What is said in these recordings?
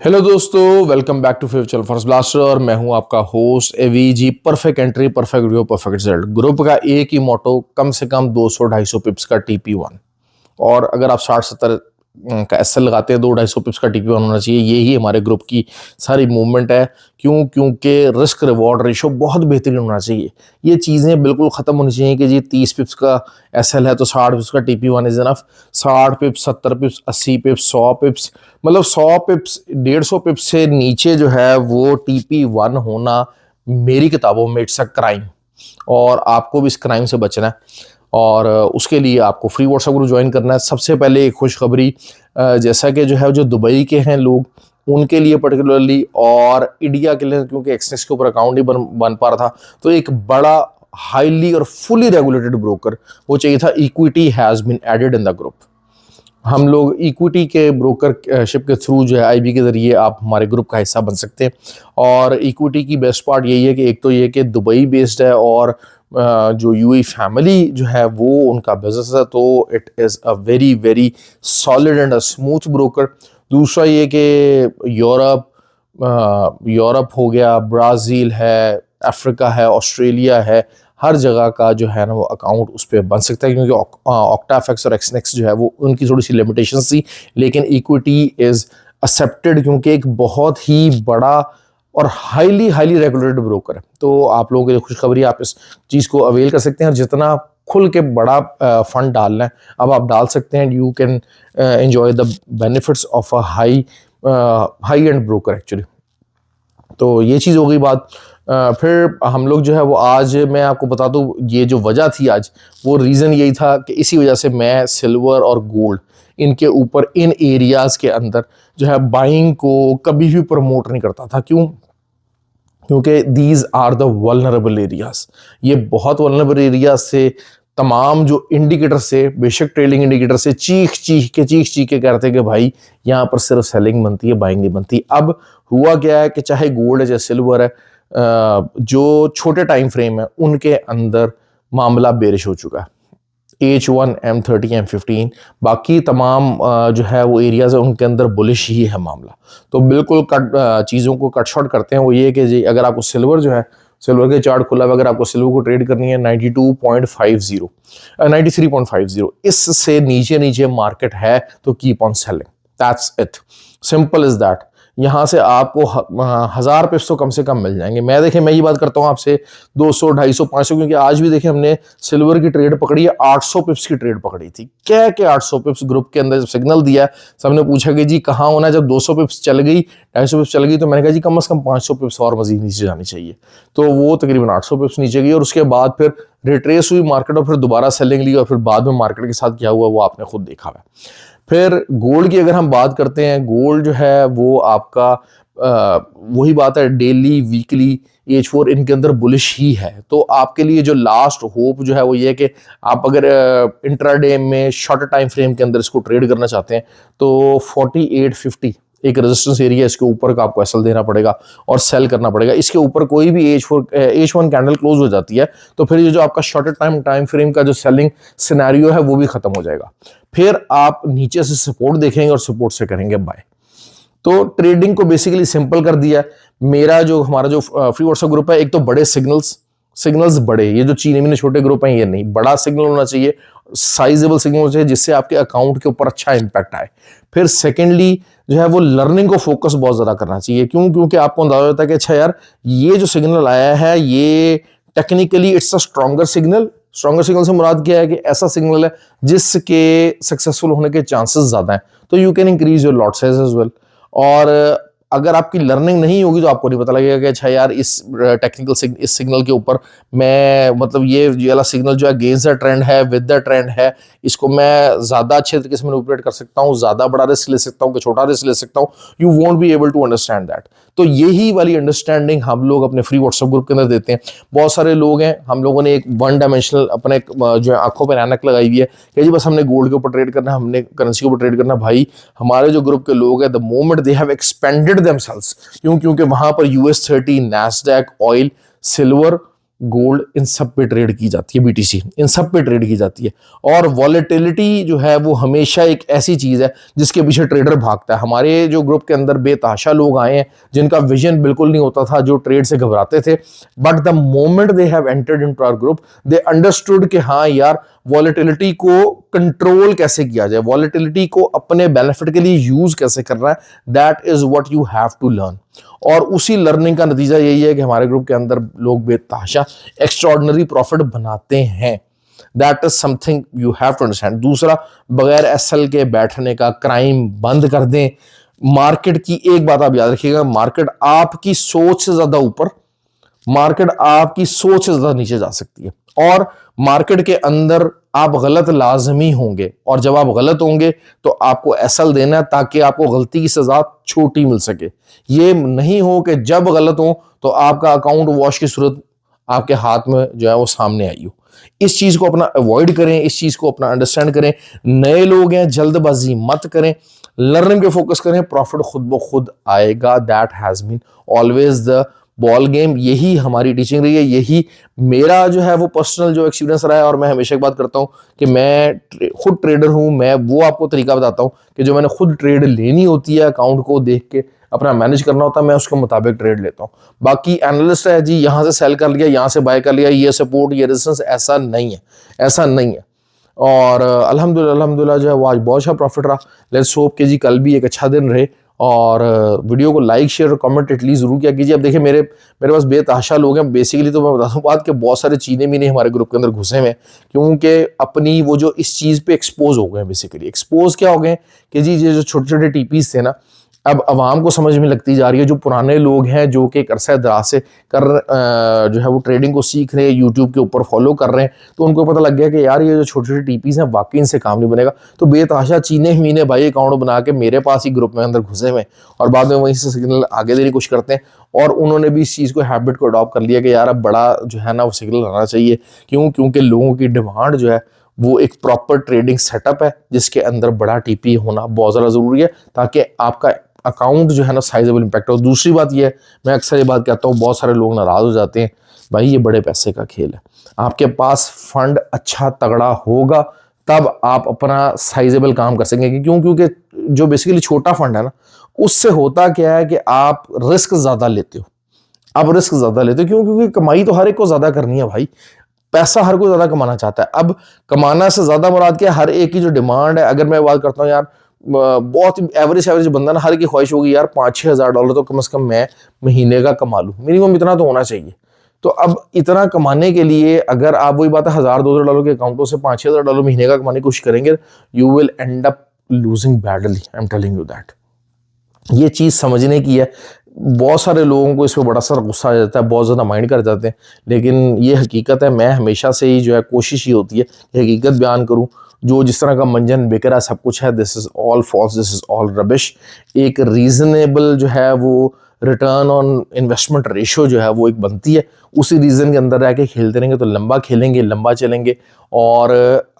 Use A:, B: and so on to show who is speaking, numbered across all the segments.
A: Hello दोस्तों, welcome back to future first blaster. और मैं हूं आपका host AVG. Perfect entry, perfect video, perfect result. Group का एक ही मोटो, कम से कम 200-250 पिप्स का TP1। और अगर आप 60-70 का एसएल लगाते हैं, 200-250 पिप्स का TP1 होना चाहिए। यही हमारे ग्रुप की सारी मूवमेंट है। क्योंकि रिस्क रिवॉर्ड रेशो बहुत बेहतरीन होना चाहिए। ये चीज़ें बिल्कुल ख़त्म होनी चाहिए कि जी 30 पिप्स का एसएल है तो 60 पिप्स का TP1 इज इनफ। 60 पिप्स, 70 पिप्स, 80 पिप्स, 100 पिप्स, मतलब 100 पिप्स, 150 पिप्स से नीचे जो है वो TP1 होना मेरी किताबों में इट्स अ क्राइम। और आपको भी इस क्राइम से बचना है। और उसके लिए आपको फ्री व्हाट्सएप ग्रुप ज्वाइन करना है। सबसे पहले एक खुशखबरी, जैसा कि जो दुबई के हैं लोग, उनके लिए पर्टिकुलरली, और इंडिया के लिए, क्योंकि एक्सनेस के ऊपर अकाउंट ही बन पा रहा था, तो एक बड़ा हाईली और फुली रेगुलेटेड ब्रोकर वो चाहिए था। Equity has been added in the group. हम लोग इक्विटी के ब्रोकरशिप के थ्रू जो है आईबी के ज़रिए आप हमारे ग्रुप का हिस्सा बन सकते हैं। और इक्विटी की बेस्ट पार्ट यही है कि एक तो ये कि दुबई बेस्ड है, और जो यूएई फैमिली जो है वो उनका बिजनेस है, तो it is a very very solid and a smooth broker. दूसरा ये कि यूरोप हो गया, ब्राज़ील है, अफ्रीका है, ऑस्ट्रेलिया है, हर जगह का जो है ना वो अकाउंट उस पर बन सकता है। क्योंकि ऑक्टाफेक्स और एक्सनेक्स जो है वो उनकी थोड़ी सी लिमिटेशंस थी, लेकिन इक्विटी इज़ एक्सेप्टेड क्योंकि एक बहुत ही बड़ा और हाईली हाईली रेगुलेटेड ब्रोकर है। तो आप लोगों के लिए खुशखबरी, आप इस चीज़ को अवेल कर सकते हैं। और जितना खुल के बड़ा फंड डालना है अब आप डाल सकते हैं। You can enjoy the benefits of a high and broker actually. तो ये चीज़ हो गई बात। फिर हम लोग जो है वो आज मैं आपको बता दूं, ये जो वजह थी आज, वो रीज़न यही था कि इसी वजह से मैं सिल्वर और गोल्ड इनके ऊपर इन एरियाज़ के अंदर जो है बाइंग को कभी भी प्रमोट नहीं करता था। क्यों? क्योंकि these are the vulnerable areas. ये बहुत वल्नरेबल एरियाज से तमाम जो इंडिकेटर से, बेशक ट्रेलिंग इंडिकेटर से चीख के कहते हैं कि भाई यहाँ पर सिर्फ सेलिंग बनती है, बाइंग नहीं बनती। अब हुआ क्या है कि चाहे गोल्ड है चाहे सिल्वर है, जो छोटे टाइम फ्रेम है उनके अंदर मामला बेरिश हो चुका है। H1, M30, M15, बाकी तमाम जो है वो एरियाज है उनके अंदर बुलिश ही है मामला। तो बिल्कुल चीज़ों को कट शॉर्ट करते हैं। वो ये कि जी अगर आपको सिल्वर जो है, सिल्वर के चार्ट खुला हुआ, अगर आपको सिल्वर को ट्रेड करनी है 92.50, 93.50, इससे नीचे नीचे मार्केट है तो keep on selling. That's it, simple is that. यहाँ से आपको 1000 पिप्स तो कम से कम मिल जाएंगे। मैं ये बात करता हूँ आपसे 200, 250, 500, क्योंकि आज भी देखें हमने सिल्वर की ट्रेड पकड़ी है, 800 पिप्स की ट्रेड पकड़ी थी। क्या के 800 पिप्स ग्रुप के अंदर जब सिग्नल दिया, सबने पूछा कि जी कहाँ होना है। जब 200 पिप्स चल गई, 250 पिप्स चल गई, तो मैंने कहा जी कम से कम 500 पिप्स और मजीद नीचे जानी चाहिए। तो वो तकरीबन 800 पिप्स नीचे गई, और उसके बाद फिर रिट्रेस हुई मार्केट, और फिर दोबारा सेलिंग ली, और फिर बाद में मार्केट के साथ क्या हुआ वो आपने खुद देखा है। फिर गोल्ड की अगर हम बात करते हैं, गोल्ड जो है वो आपका वही बात है, डेली, वीकली, H4 इनके अंदर बुलिश ही है। तो आपके लिए जो लास्ट होप जो है वो ये है कि आप अगर इंट्राडे में शॉर्ट टाइम फ्रेम के अंदर इसको ट्रेड करना चाहते हैं तो 4850 एक रेजिस्टेंस एरिया, इसके ऊपर का आपको एसएल देना पड़ेगा और सेल करना पड़ेगा। इसके ऊपर कोई भी H1 कैंडल क्लोज हो जाती है तो फिर ये जो आपका शॉर्ट टाइम फ्रेम का जो सेलिंग सिनेरियो है वो भी खत्म हो जाएगा। फिर आप नीचे से सपोर्ट देखेंगे और सपोर्ट से करेंगे बाय। तो ट्रेडिंग को बेसिकली सिंपल कर दिया। हमारा जो फ्री व्हाट्सएप ग्रुप है, एक तो बड़े सिग्नल्स बड़े, ये जो चीनी में छोटे ग्रुप हैं ये नहीं, बड़ा सिग्नल होना चाहिए, साइजेबल सिग्नल होना चाहिए, जिससे आपके अकाउंट के ऊपर अच्छा इंपैक्ट आए। फिर सेकेंडली जो है वो लर्निंग को फोकस बहुत ज्यादा करना चाहिए। क्यों? क्योंकि आपको अंदाजा होता है कि अच्छा यार ये जो सिग्नल आया है ये technically it's a stronger signal. Stronger signal से मुराद क्या है कि ऐसा सिग्नल है जिसके सक्सेसफुल होने के चांसेस ज्यादा हैं, तो you can increase your lot size as well. और अगर आपकी लर्निंग नहीं होगी तो आपको नहीं पता लगेगा कि अच्छा यार इस सिग्नल के ऊपर मैं, मतलब ये वाला सिग्नल जो है अगेंस्ट द ट्रेंड है, विद द ट्रेंड है, इसको मैं ज्यादा अच्छे तरीके से मैनिपुलेट कर सकता हूँ, ज्यादा बड़ा रिस्क ले सकता हूँ कि छोटा रिस्क ले सकता हूँ। You won't be able to understand that. तो यही वाली अंडरस्टैंडिंग हम लोग अपने फ्री व्हाट्सएप ग्रुप के अंदर देते हैं। बहुत सारे लोग हैं, हम लोगों ने एक वन डायमेंशनल अपने जो है आंखों पर ऐनक लगाई हुई है कि जी बस हमने गोल्ड के ऊपर ट्रेड करना है, हमने करेंसी के ऊपर ट्रेड करना। भाई हमारे जो ग्रुप के लोग हैं, the moment they have expanded themselves, क्योंकि वहां पर US 30, Nasdaq, oil, silver gold, इन सब पे ट्रेड की जाती है, BTC इन सब पे ट्रेड की जाती है। और वॉलेटिलिटी जो है वो हमेशा एक ऐसी चीज़ है जिसके पीछे ट्रेडर भागता है। हमारे जो ग्रुप के अंदर बेतहाशा लोग आए हैं जिनका विजन बिल्कुल नहीं होता था, जो ट्रेड से घबराते थे, but the moment they have entered into our group they understood कि हाँ यार वॉलेटिलिटी को कंट्रोल कैसे किया जाए, वॉलेटिलिटी को अपने बेनिफिट के लिए यूज कैसे करना है, that is what you have to learn. और उसी लर्निंग का नतीजा यही है कि हमारे ग्रुप के अंदर लोग बेतहाशा एक्स्ट्रॉर्डिनरी प्रॉफिट बनाते हैं। That is something you have to understand. दूसरा, बगैर एसएल के बैठने का, क्राइम बंद कर दें। मार्केट की एक बात आप याद रखिएगा, मार्केट आपकी सोच से ज्यादा ऊपर, मार्केट आपकी सोच से ज्यादा नीचे जा सकती है। और मार्केट के अंदर आप गलत लाजमी होंगे, और जब आप गलत होंगे तो आपको एसएल देना है ताकि आपको गलती की सजा छोटी मिल सके। ये नहीं हो कि जब गलत हो तो आपका अकाउंट वॉश की सूरत आपके हाथ में जो है वो सामने आई हो। इस चीज को अपना अवॉइड करें, इस चीज को अपना अंडरस्टैंड करें। नए लोग हैं, जल्दबाजी मत करें, लर्निंग पे फोकस करें, प्रॉफिट खुद ब खुद आएगा। That has been always the ball game. यही हमारी टीचिंग रही है, यही मेरा जो है वो पर्सनल जो एक्सपीरियंस रहा है। और मैं हमेशा एक बात करता हूं कि मैं खुद ट्रेडर हूं, मैं वो आपको तरीका बताता हूं कि जो मैंने खुद ट्रेड लेनी होती है, अकाउंट को देख के अपना मैनेज करना होता है, मैं उसके मुताबिक ट्रेड लेता हूं। बाकी एनालिस्ट है जी, यहां से सेल कर लिया, यहां से बाय कर लिया, ये सपोर्ट ये रेजिस्टेंस, ऐसा नहीं है, ऐसा नहीं है। और अल्हम्दुलिल्लाह जो है वो आज बहुत अच्छा प्रॉफिट रहा। लेट्स होप कि जी कल भी एक अच्छा दिन रहे। और वीडियो को लाइक शेयर और कमेंट एटलीस्ट जरूर किया कीजिए। अब देखिए मेरे पास बेतहाशा लोग हैं बेसिकली, तो मैं बता दूं बात कि बहुत सारे चीने मीने हमारे ग्रुप के अंदर घुसे हुए हैं, क्योंकि अपनी वो जो इस चीज़ पे एक्सपोज हो गए हैं। बेसिकली एक्सपोज क्या हो गए कि जी ये जो छोटे छोटे टीपीज थे ना, अब आवाम को समझ में लगती जा रही है। जो पुराने लोग हैं जो कि एक अरसा दराज से जो है वो ट्रेडिंग को सीख रहे हैं, यूट्यूब के ऊपर फॉलो कर रहे हैं, तो उनको पता लग गया कि यार ये जो छोटे छोटे टीपीज हैं वाकई इनसे काम नहीं बनेगा। तो बेतहाशा चीने मीने भाई अकाउंट बना के मेरे पास ही ग्रुप में अंदर घुसे हुए और बाद में वहीं से सिग्नल आगे देने की कोशिश करते हैं। और उन्होंने भी इस चीज़ को हैबिट को अडॉप्ट कर लिया कि यार अब बड़ा जो है ना वो सिग्नल आना चाहिए। क्योंकि लोगों की डिमांड जो है वो एक प्रॉपर ट्रेडिंग सेटअप है जिसके अंदर बड़ा टीपी होना बहुत ज़्यादा ज़रूरी है, ताकि आपका अकाउंट जो है ना साइजेबल इंपैक्ट हो। दूसरी बात ये है, मैं अक्सर ये बात कहता हूँ, बहुत सारे लोग नाराज हो जाते हैं, भाई ये बड़े पैसे का खेल है। आपके पास फंड अच्छा तगड़ा होगा तब आप अपना साइजेबल काम कर सकेंगे। क्योंकि जो बेसिकली छोटा फंड है ना, उससे होता क्या है कि आप रिस्क ज्यादा लेते हो। आप रिस्क ज्यादा लेते हो क्योंकि कमाई तो हर एक को ज्यादा करनी है भाई, पैसा हर कोई ज्यादा कमाना चाहता है। अब कमाना से ज्यादा मुराद क्या है, हर एक की जो डिमांड है। अगर मैं बात करता हूँ यार, बहुत एवरेज बंदा ना, हर की ख्वाहिश होगी यार $5-6 तो कम से कम मैं महीने का कमा लूं, मिनिमम इतना तो होना चाहिए। तो अब इतना कमाने के लिए अगर आप वही बात है $1000-2000 के अकाउंटों से $5-6 महीने का कमाने की कोशिश करेंगे, you will and up losing badly. I am telling you that. ये चीज़ समझने की है। बहुत सारे लोगों को इस पर बड़ा सारा गुस्सा आ जाता है, बहुत ज़्यादा माइंड कर जाते हैं, लेकिन ये हकीकत है। मैं हमेशा से ही जो है कोशिश ये होती है कि हकीकत बयान करूँ। जो जिस तरह का मंजन बिक रहा सब कुछ है, this is all false, this is all rubbish. एक रीज़नेबल जो है वो रिटर्न ऑन इन्वेस्टमेंट रेशो जो है वो एक बनती है। उसी रीज़न के अंदर रह के खेलते रहेंगे तो लंबा खेलेंगे, लंबा चलेंगे और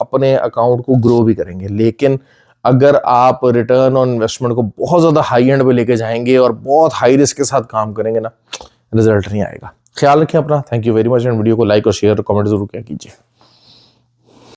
A: अपने अकाउंट को ग्रो भी करेंगे। लेकिन अगर आप रिटर्न ऑन इन्वेस्टमेंट को बहुत ज़्यादा हाई एंड पे लेके जाएंगे और बहुत हाई रिस्क के साथ काम करेंगे ना, रिजल्ट नहीं आएगा। ख्याल रखें अपना। Thank you very much. And video को लाइक और शेयर और कमेंट जरूर किया कीजिए।